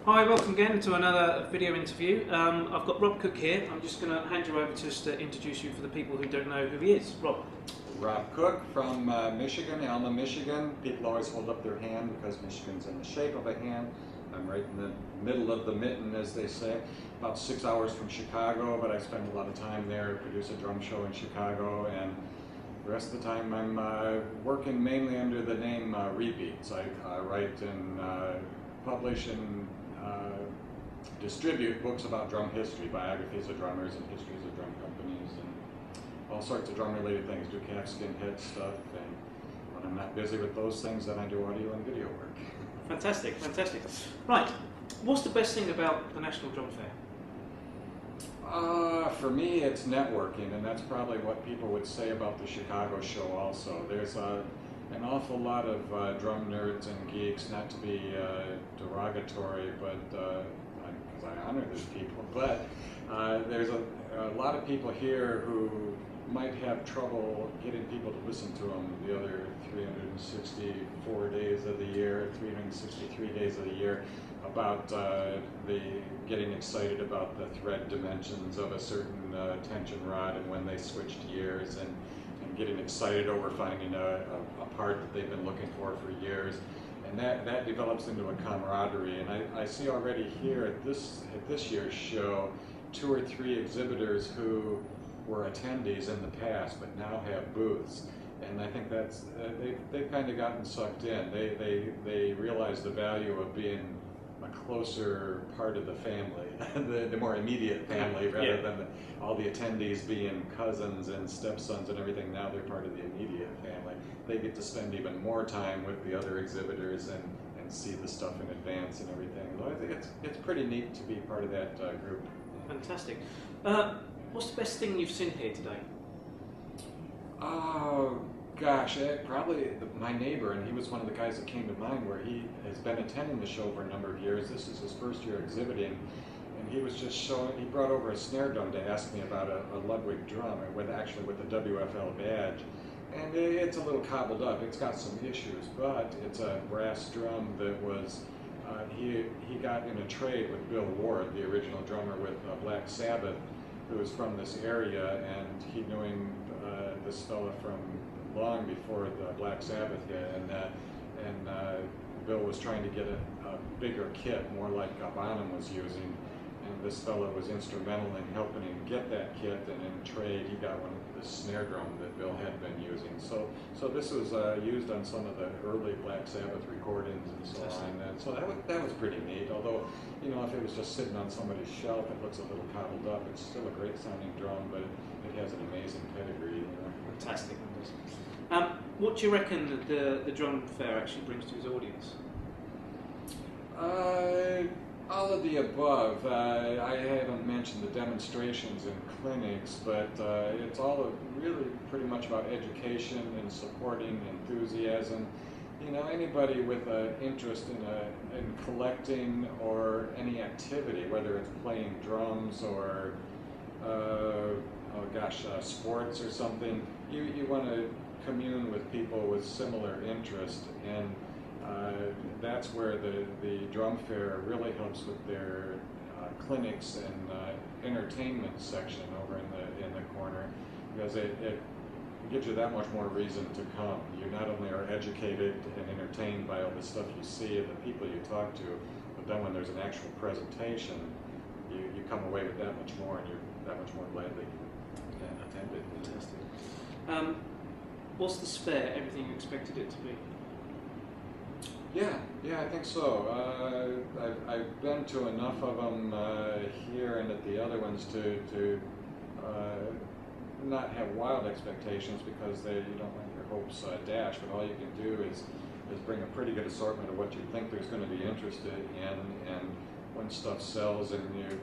Hi, welcome again to another video interview. I've got Rob Cook here. I'm just going to hand you over just to introduce you for the people who don't know who he is. Rob. Rob Cook from Michigan, Alma, Michigan. People always hold up their hand because Michigan's in the shape of a hand. I'm right in the middle of the mitten, as they say. About 6 hours from Chicago, but I spend a lot of time there, produce a drum show in Chicago, and the rest of the time I'm working mainly under the name Repeats. I write and publish and distribute books about drum history, biographies of drummers and histories of drum companies and all sorts of drum related things. Do calfskin head stuff, and when I'm not busy with those things, then I do audio and video work. Fantastic, fantastic. Right, what's the best thing about the National Drum Fair? For me, it's networking, and that's probably what people would say about the Chicago show also. There's an awful lot of drum nerds and geeks, not to be derogatory, but because I honor these people, but there's a lot of people here who might have trouble getting people to listen to them the other 364 days of the year, 363 days of the year, about getting excited about the thread dimensions of a certain tension rod and when they switched gears, and getting excited over finding a part that they've been looking for years. And that develops into a camaraderie. And I see already here at this year's show 2 or 3 exhibitors who were attendees in the past but now have booths. And I think that's they've kind of gotten sucked in. They realize the value of being a closer part of the family, the more immediate family, rather than all the attendees being cousins and stepsons and everything. Now they're part of the immediate family. They get to spend even more time with the other exhibitors and see the stuff in advance and everything. So I think it's pretty neat to be part of that group. Fantastic. What's the best thing you've seen here today? Oh gosh, probably my neighbor, and he was one of the guys that came to mind, where he has been attending the show for a number of years. This is his first year exhibiting, and he was just showing, he brought over a snare drum to ask me about a Ludwig drum, with a WFL badge. And it's a little cobbled up, it's got some issues, but it's a brass drum that was, he got in a trade with Bill Ward, the original drummer with Black Sabbath, who was from this area, and he knew him, this fella from long before the Black Sabbath hit, and Bill was trying to get a bigger kit, more like Bonham was using, and this fellow was instrumental in helping him get that kit, and in trade he got this snare drum that Bill had been using. So this was used on some of the early Black Sabbath recordings and so on, and so that was pretty neat. Although, you know, if it was just sitting on somebody's shelf, it looks a little cobbled up. It's still a great sounding drum, but it has an amazing pedigree. You know? Fantastic. What do you reckon that the drum fair actually brings to his audience? All of the above. I haven't mentioned the demonstrations and clinics, but it's all really pretty much about education and supporting enthusiasm. You know, anybody with an interest in collecting or any activity, whether it's playing drums or sports or something, you want to commune with people with similar interest, and that's where the drum fair really helps with their clinics and entertainment section over in the corner, because it gives you that much more reason to come. You not only are educated and entertained by all the stuff you see and the people you talk to, but then when there's an actual presentation, you come away with that much more, and you're that much more gladly attended. Fantastic. Was this fair everything you expected it to be? Yeah, I think so. I've been to enough of them here and at the other ones to not have wild expectations, because you don't want your hopes dashed. But all you can do is bring a pretty good assortment of what you think there's going to be interested in, and when stuff sells and you've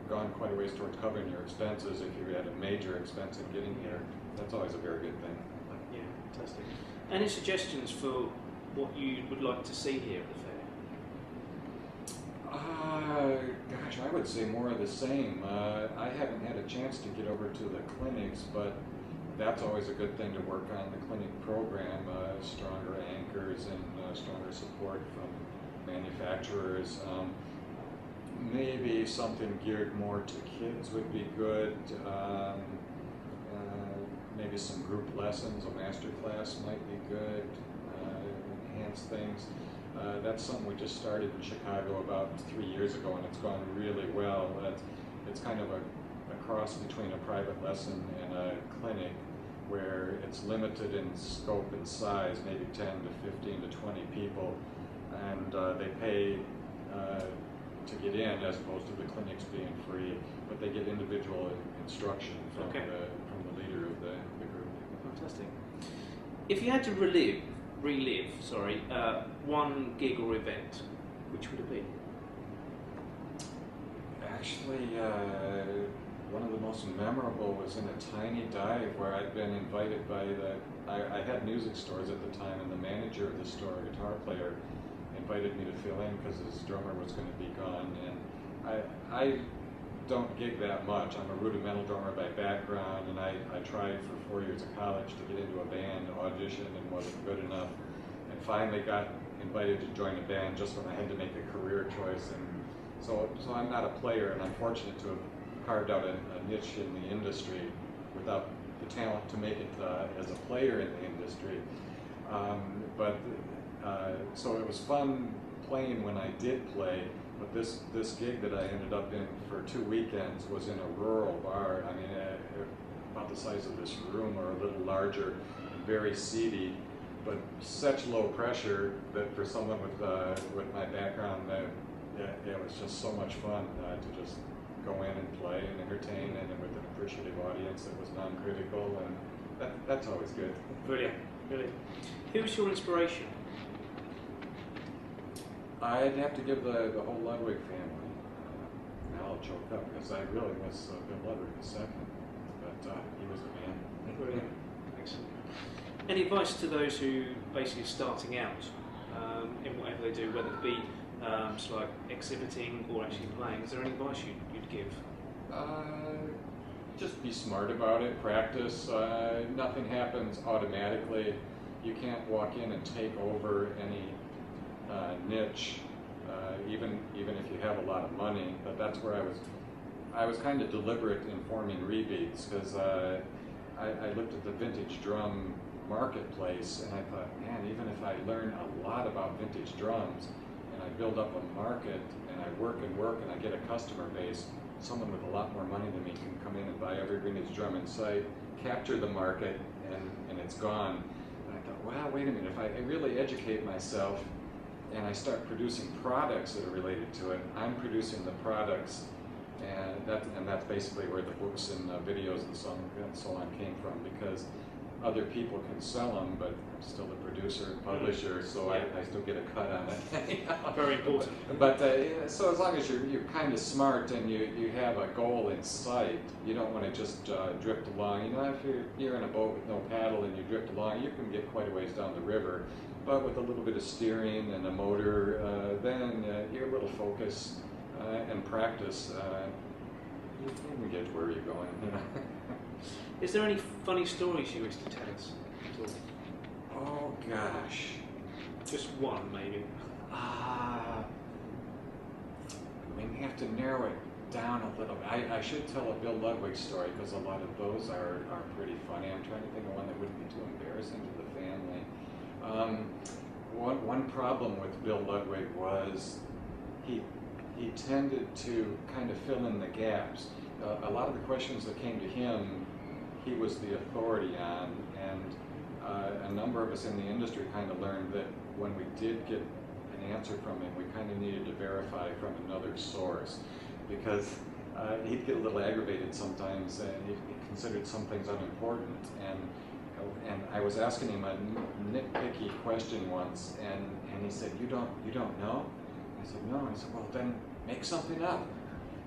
gone quite a ways towards covering your expenses, if you had a major expense in getting here, that's always a very good thing. Yeah, fantastic. Any suggestions for what you would like to see here at the fair? Gosh, I would say more of the same. I haven't had a chance to get over to the clinics, but that's always a good thing to work on, the clinic program, stronger anchors and stronger support from manufacturers. Maybe something geared more to kids would be good. Maybe some group lessons, a master class might be good, enhance things. That's something we just started in Chicago about 3 years ago, and it's gone really well. It's kind of a cross between a private lesson and a clinic, where it's limited in scope and size, maybe 10 to 15 to 20 people, and they pay to get in, as opposed to the clinics being free, but they get individual instruction from the leader of the group. Fantastic. If you had to relive one gig or event, which would it be? Actually, one of the most memorable was in a tiny dive where I'd been invited by I had music stores at the time, and the manager of the store, a guitar player, invited me to fill in because his drummer was going to be gone. And I don't gig that much. I'm a rudimental drummer by background, and I tried for 4 years of college to get into a band, audition, and wasn't good enough. And finally got invited to join a band just when I had to make a career choice. And so I'm not a player, and I'm fortunate to have carved out a niche in the industry without the talent to make it as a player in the industry. So it was fun playing when I did play, but this gig that I ended up in for 2 weekends was in a rural bar. I mean, about the size of this room or a little larger, very seedy, but such low pressure that for someone with my background, it was just so much fun to just go in and play and entertain, and with an appreciative audience that was non-critical, and that's always good. Brilliant, brilliant. Who's your inspiration? I'd have to give the whole Ludwig family. Now I'll choke up because I really miss Bill Ludwig II, but he was a man. Brilliant, excellent. Any advice to those who basically are starting out in whatever they do, whether it be like exhibiting or actually playing? Is there any advice you'd give? Just be smart about it, practice. Nothing happens automatically. You can't walk in and take over any niche, even if you have a lot of money. But that's where I was kind of deliberate in forming Rebeats, because I looked at the vintage drum marketplace, and I thought, man, even if I learn a lot about vintage drums and I build up a market and I work and I get a customer base, someone with a lot more money than me can come in and buy every vintage drum in sight, capture the market, and it's gone. And I thought, wow, wait a minute, if I really educate myself and I start producing products that are related to it, I'm producing the products, and that's basically where the books and videos and so on came from, because other people can sell them, but I'm still the producer and publisher, so I still get a cut on it. Very important. But so as long as you're kind of smart and you have a goal in sight, you don't want to just drift along. You know, if you're in a boat with no paddle and you drift along, you can get quite a ways down the river. But with a little bit of steering and a motor, then your little focus and practice, you can get to where you're going. Is there any funny stories you wish to tell us at all? Oh gosh. Just one, maybe. We have to narrow it down a little bit. I should tell a Bill Ludwig story, because a lot of those are pretty funny. I'm trying to think of one that wouldn't be too embarrassing to the family. One problem with Bill Ludwig was he tended to kind of fill in the gaps. A lot of the questions that came to him, he was the authority on, and a number of us in the industry kind of learned that when we did get an answer from him, we kind of needed to verify from another source, because he'd get a little aggravated sometimes, and he considered some things unimportant. And I was asking him a nitpicky question once, and he said, "You don't know?" I said, "No." I said, "Well, then make something up.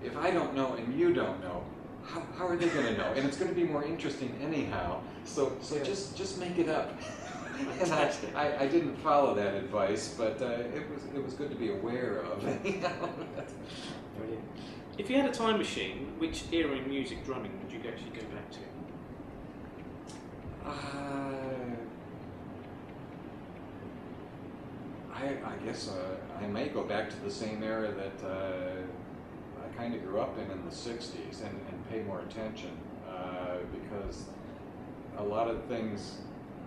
If I don't know and you don't know, how are they going to know? And it's going to be more interesting anyhow. So just make it up." And I didn't follow that advice, but it was good to be aware of. Brilliant. If you had a time machine, which era in music drumming would you actually go back to? I guess I may go back to the same era that I kind of grew up in the 60s and pay more attention because a lot of things,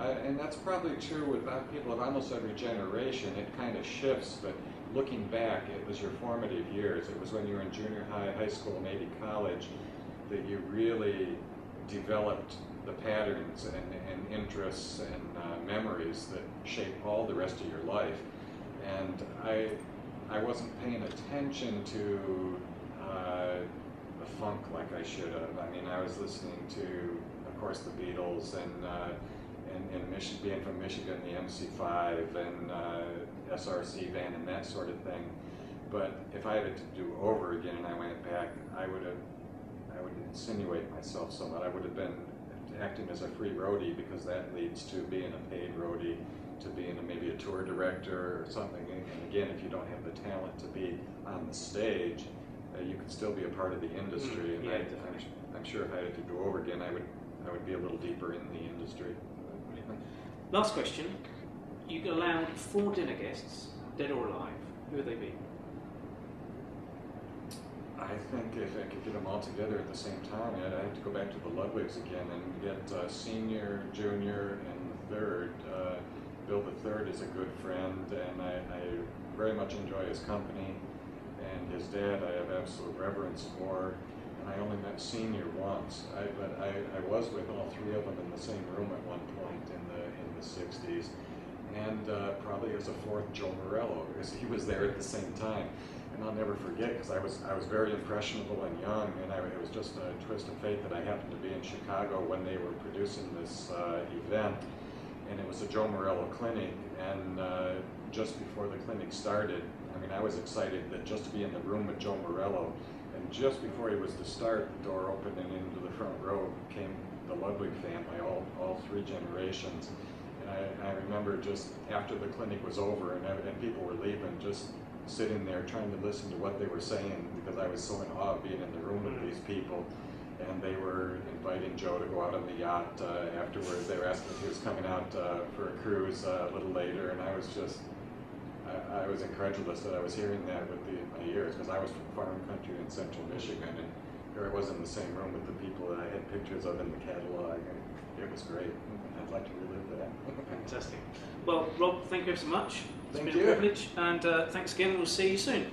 and that's probably true with people of almost every generation, it kind of shifts, but looking back, it was your formative years. It was when you were in junior high, high school, maybe college, that you really developed the patterns and interests and memories that shape all the rest of your life. And I wasn't paying attention to the funk like I should have. I mean, I was listening to, of course, the Beatles and being from Michigan, the MC5 and SRC Van and that sort of thing. But if I had it to do over again and I went back, I would insinuate myself somewhat. I would have been acting as a free roadie, because that leads to being a paid roadie, to being maybe a tour director or something. And again, if you don't have the talent to be on the stage, you can still be a part of the industry. And Yeah, I'm sure if I had to do over again, I would be a little deeper in the industry. Last question. You allowed 4 dinner guests, dead or alive. Who would they be? I think if I could get them all together at the same time, I'd have to go back to the Ludwigs again and get senior, junior, and third. Bill the third is a good friend, and I very much enjoy his company. And his dad I have absolute reverence for. And I only met senior once, but I was with all 3 of them in the same room at one point in the 60s. And probably as a 4th, Joe Morello, because he was there at the same time. And I'll never forget, because I was very impressionable and young, and it was just a twist of fate that I happened to be in Chicago when they were producing this event, and it was a Joe Morello clinic, and just before the clinic started, I mean, I was excited that just to be in the room with Joe Morello, and just before he was to start, the door opened and into the front row came the Ludwig family, all 3 generations. And I remember just after the clinic was over and people were leaving, just sitting there trying to listen to what they were saying, because I was so in awe of being in the room with these people. And they were inviting Joe to go out on the yacht afterwards. They were asking if he was coming out for a cruise a little later, and I was just, I was incredulous that I was hearing that with my ears, because I was from farm country in central Michigan, and here I was in the same room with the people that I had pictures of in the catalog, and it was great. I'd like to relive that. Fantastic. Well, Rob, thank you so much. It's Thank been you. a privilege, and thanks again. We'll see you soon.